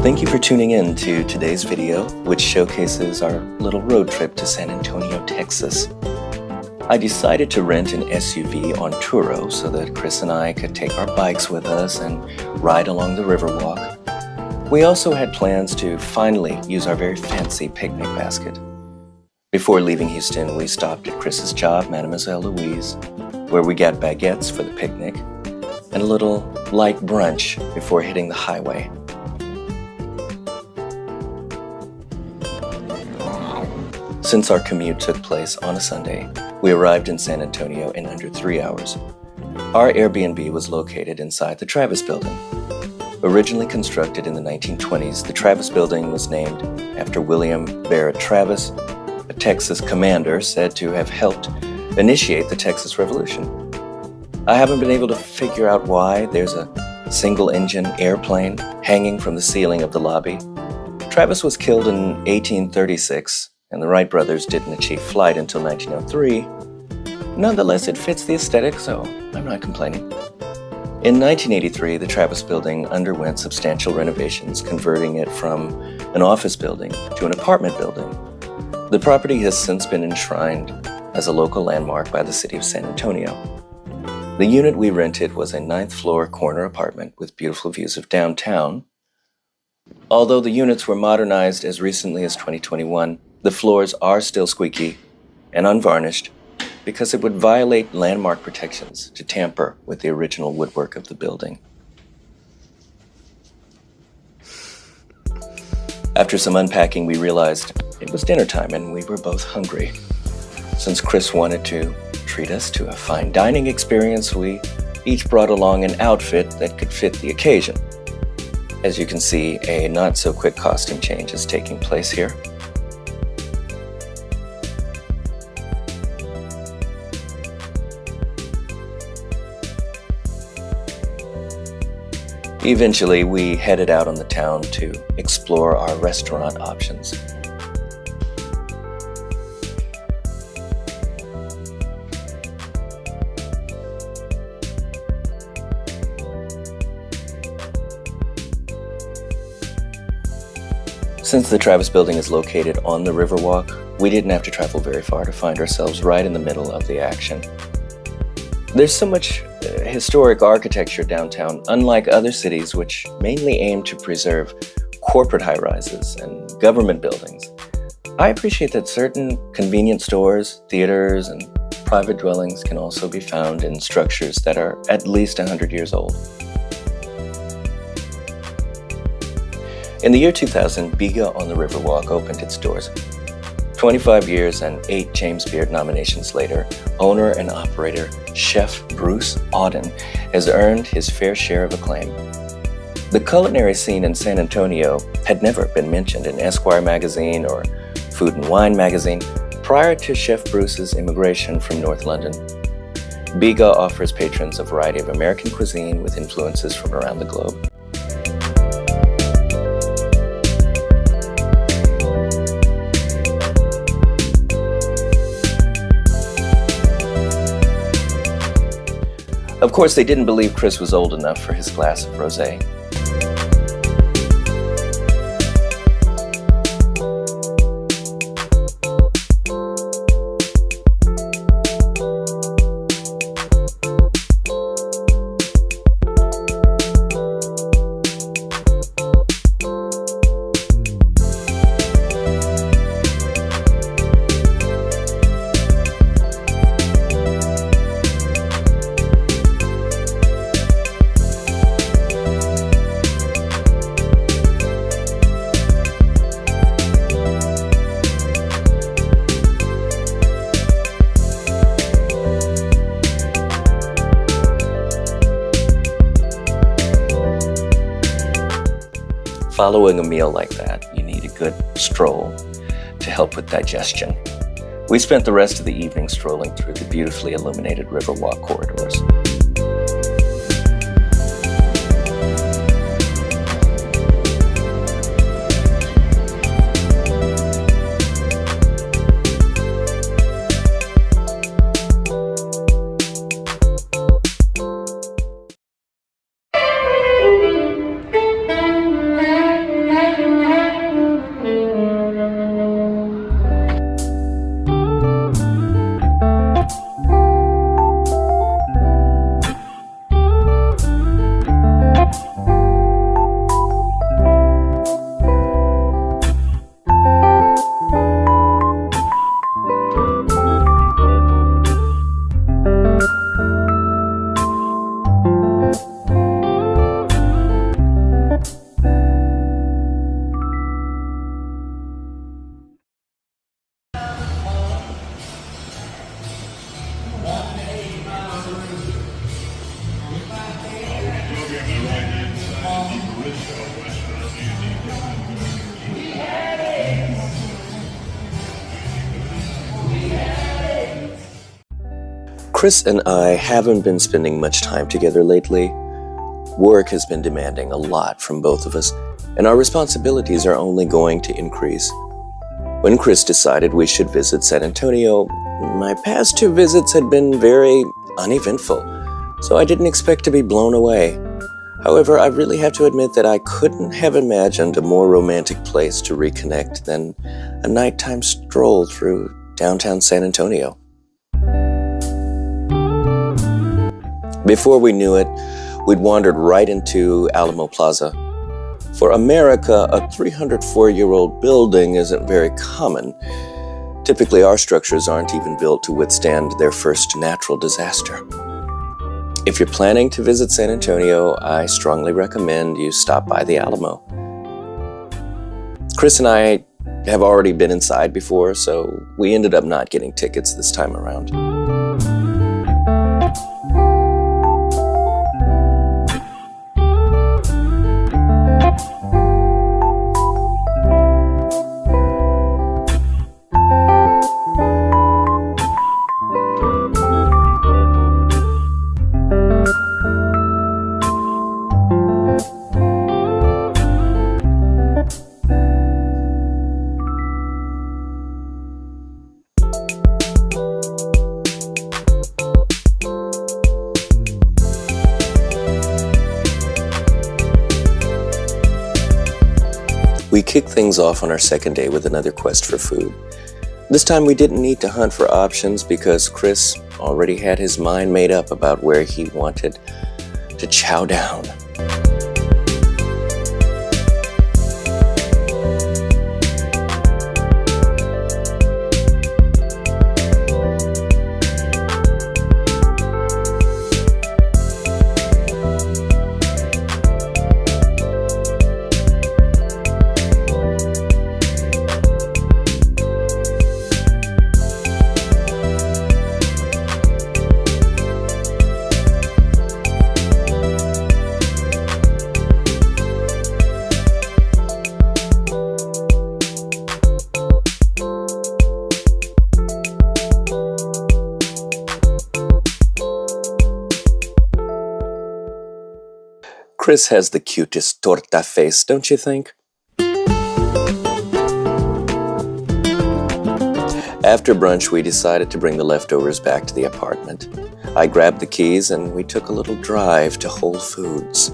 Thank you for tuning in to today's video, which showcases our little road trip to San Antonio, Texas. I decided to rent an SUV on Turo so that Chris and I could take our bikes with us and ride along the Riverwalk. We also had plans to finally use our very fancy picnic basket. Before leaving Houston, we stopped at Chris's job, Mademoiselle Louise, where we got baguettes for the picnic and a little light brunch before hitting the highway. Since our commute took place on a Sunday, we arrived in San Antonio in under 3 hours. Our Airbnb was located inside the Travis Building. Originally constructed in the 1920s, the Travis Building was named after William Barrett Travis, a Texas commander said to have helped initiate the Texas Revolution. I haven't been able to figure out why there's a single-engine airplane hanging from the ceiling of the lobby. Travis was killed in 1836, and the Wright brothers didn't achieve flight until 1903. Nonetheless, it fits the aesthetic, so I'm not complaining. In 1983, the Travis Building underwent substantial renovations, converting it from an office building to an apartment building. The property has since been enshrined as a local landmark by the city of San Antonio. The unit we rented was a 9th-floor corner apartment with beautiful views of downtown. Although the units were modernized as recently as 2021, the floors are still squeaky and unvarnished because it would violate landmark protections to tamper with the original woodwork of the building. After some unpacking, we realized it was dinner time and we were both hungry. Since Chris wanted to treat us to a fine dining experience, we each brought along an outfit that could fit the occasion. As you can see, a not-so-quick costume change is taking place here. Eventually, we headed out on the town to explore our restaurant options. Since the Travis Building is located on the Riverwalk, we didn't have to travel very far to find ourselves right in the middle of the action. There's so much historic architecture downtown, unlike other cities which mainly aim to preserve corporate high-rises and government buildings. I appreciate that certain convenience stores, theaters, and private dwellings can also be found in structures that are at least 100 years old. In the year 2000, Biga on the Riverwalk opened its doors. 25 years and 8 James Beard nominations later, owner and operator Chef Bruce Auden has earned his fair share of acclaim. The culinary scene in San Antonio had never been mentioned in Esquire magazine or Food and Wine magazine prior to Chef Bruce's immigration from North London. Biga offers patrons a variety of American cuisine with influences from around the globe. Of course, they didn't believe Chris was old enough for his glass of rosé. Following a meal like that, you need a good stroll to help with digestion. We spent the rest of the evening strolling through the beautifully illuminated Riverwalk corridors. Chris and I haven't been spending much time together lately. Work has been demanding a lot from both of us, and our responsibilities are only going to increase. When Chris decided we should visit San Antonio, my past 2 visits had been very uneventful, so I didn't expect to be blown away. However, I really have to admit that I couldn't have imagined a more romantic place to reconnect than a nighttime stroll through downtown San Antonio. Before we knew it, we'd wandered right into Alamo Plaza. For America, a 304-year-old building isn't very common. Typically, our structures aren't even built to withstand their first natural disaster. If you're planning to visit San Antonio, I strongly recommend you stop by the Alamo. Chris and I have already been inside before, so we ended up not getting tickets this time around. We kicked things off on our second day with another quest for food. This time we didn't need to hunt for options because Chris already had his mind made up about where he wanted to chow down. Chris has the cutest torta face, don't you think? After brunch, we decided to bring the leftovers back to the apartment. I grabbed the keys and we took a little drive to Whole Foods.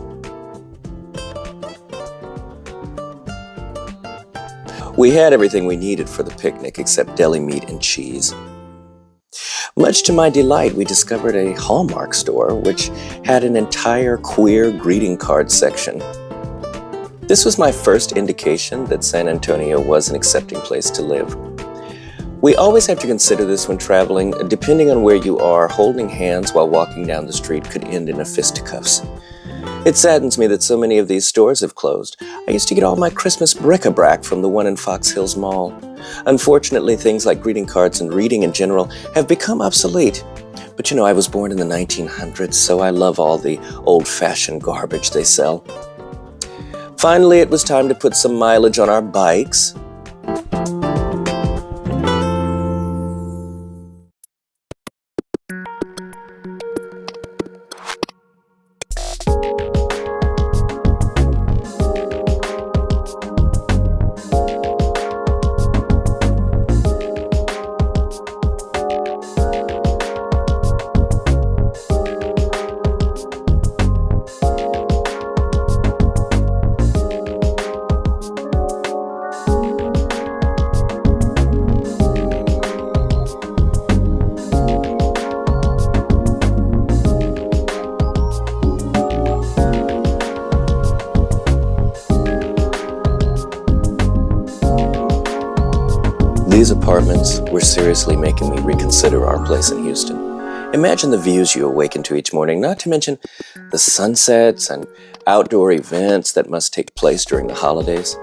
We had everything we needed for the picnic except deli meat and cheese. Much to my delight, we discovered a Hallmark store which had an entire queer greeting card section. This was my first indication that San Antonio was an accepting place to live. We always have to consider this when traveling. Depending on where you are, holding hands while walking down the street could end in a fisticuffs. It saddens me that so many of these stores have closed. I used to get all my Christmas bric-a-brac from the one in Fox Hills Mall. Unfortunately, things like greeting cards and reading in general have become obsolete. But I was born in the 1900s, so I love all the old-fashioned garbage they sell. Finally, it was time to put some mileage on our bikes. These apartments were seriously making me reconsider our place in Houston. Imagine the views you awaken to each morning, not to mention the sunsets and outdoor events that must take place during the holidays.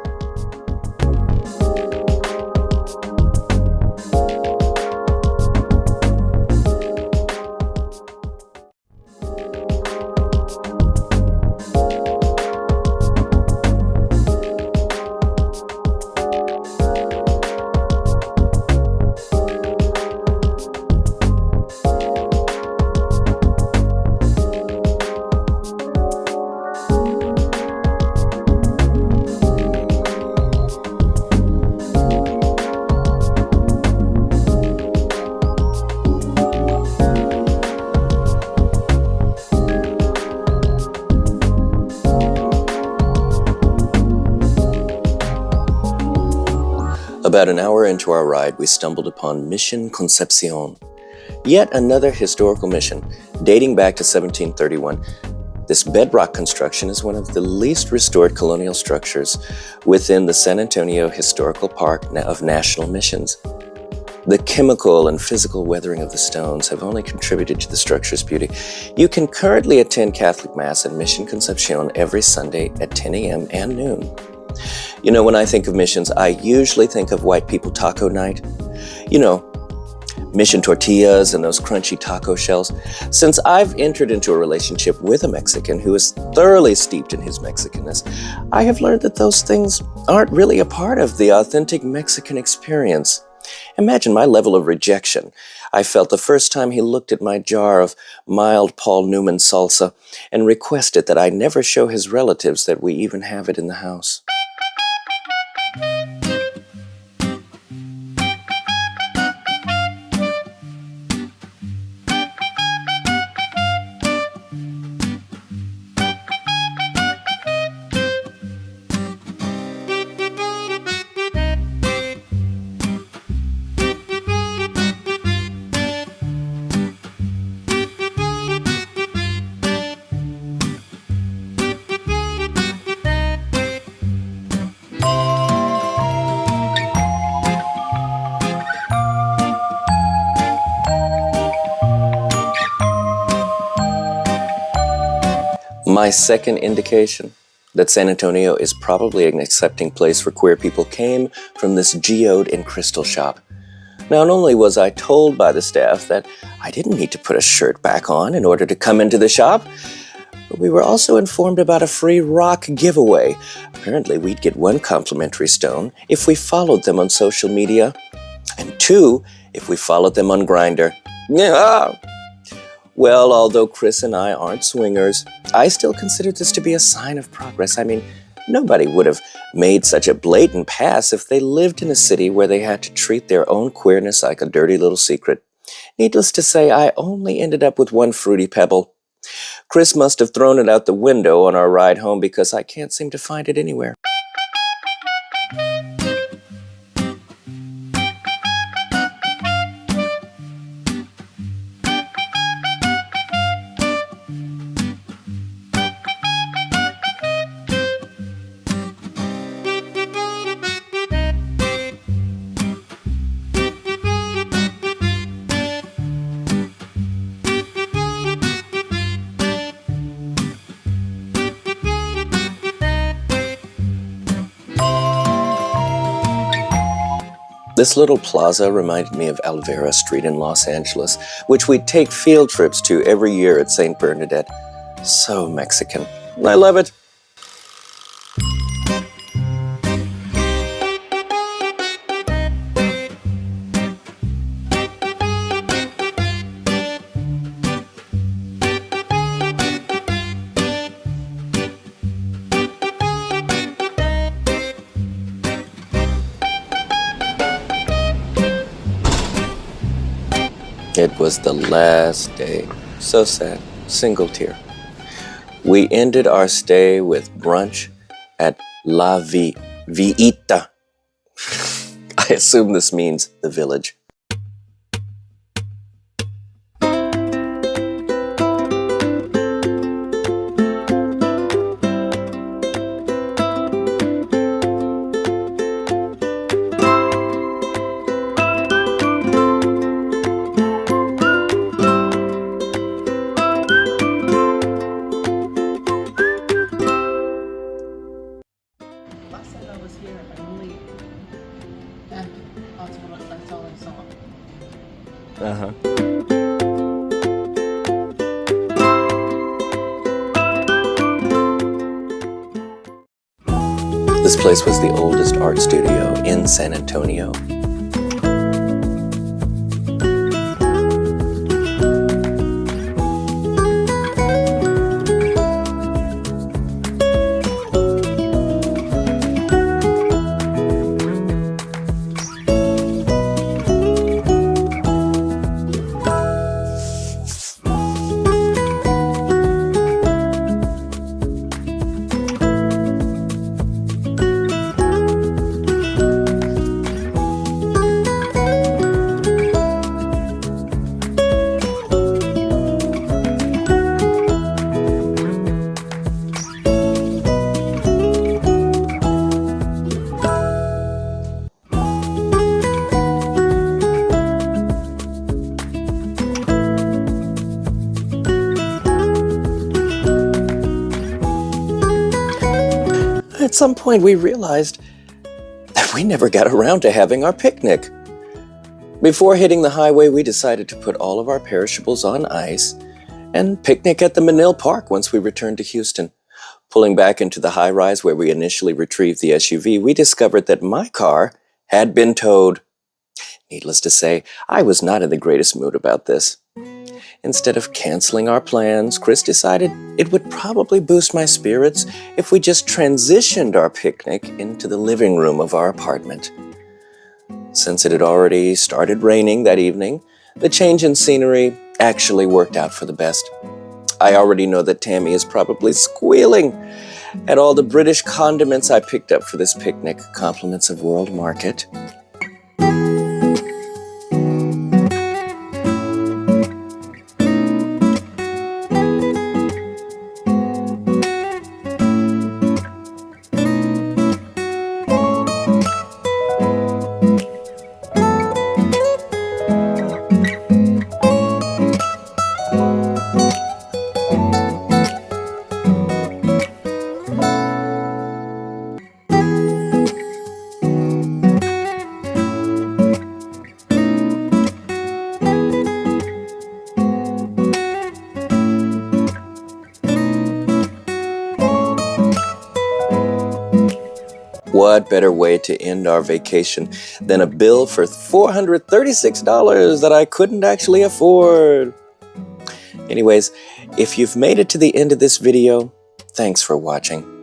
About an hour into our ride, we stumbled upon Mission Concepcion, yet another historical mission dating back to 1731. This bedrock construction is one of the least restored colonial structures within the San Antonio Historical Park of National Missions. The chemical and physical weathering of the stones have only contributed to the structure's beauty. You can currently attend Catholic Mass at Mission Concepcion every Sunday at 10 a.m. and noon. You know, when I think of missions, I usually think of white people taco night. You know, mission tortillas and those crunchy taco shells. Since I've entered into a relationship with a Mexican who is thoroughly steeped in his Mexicanness, I have learned that those things aren't really a part of the authentic Mexican experience. Imagine my level of rejection I felt the first time he looked at my jar of mild Paul Newman salsa and requested that I never show his relatives that we even have it in the house. My second indication that San Antonio is probably an accepting place for queer people came from this geode and crystal shop. Not only was I told by the staff that I didn't need to put a shirt back on in order to come into the shop, but we were also informed about a free rock giveaway. Apparently, we'd get 1 complimentary stone if we followed them on social media, and 2 if we followed them on Grindr. Yeah. Well, although Chris and I aren't swingers, I still consider this to be a sign of progress. I mean, nobody would have made such a blatant pass if they lived in a city where they had to treat their own queerness like a dirty little secret. Needless to say, I only ended up with 1 fruity pebble. Chris must have thrown it out the window on our ride home because I can't seem to find it anywhere. This little plaza reminded me of Alvera Street in Los Angeles, which we'd take field trips to every year at St. Bernadette. So Mexican. I love it. It was the last day. So sad. Single tear. We ended our stay with brunch at La Villita. I assume this means the village. Uh-huh. This place was the oldest art studio in San Antonio. At some point, we realized that we never got around to having our picnic. Before hitting the highway, we decided to put all of our perishables on ice and picnic at the Manil Park once we returned to Houston. Pulling back into the high-rise where we initially retrieved the SUV, we discovered that my car had been towed. Needless to say, I was not in the greatest mood about this. Instead of canceling our plans, Chris decided it would probably boost my spirits if we just transitioned our picnic into the living room of our apartment. Since it had already started raining that evening, the change in scenery actually worked out for the best. I already know that Tammy is probably squealing at all the British condiments I picked up for this picnic, compliments of World Market. What better way to end our vacation than a bill for $436 that I couldn't actually afford? Anyways, if you've made it to the end of this video, thanks for watching.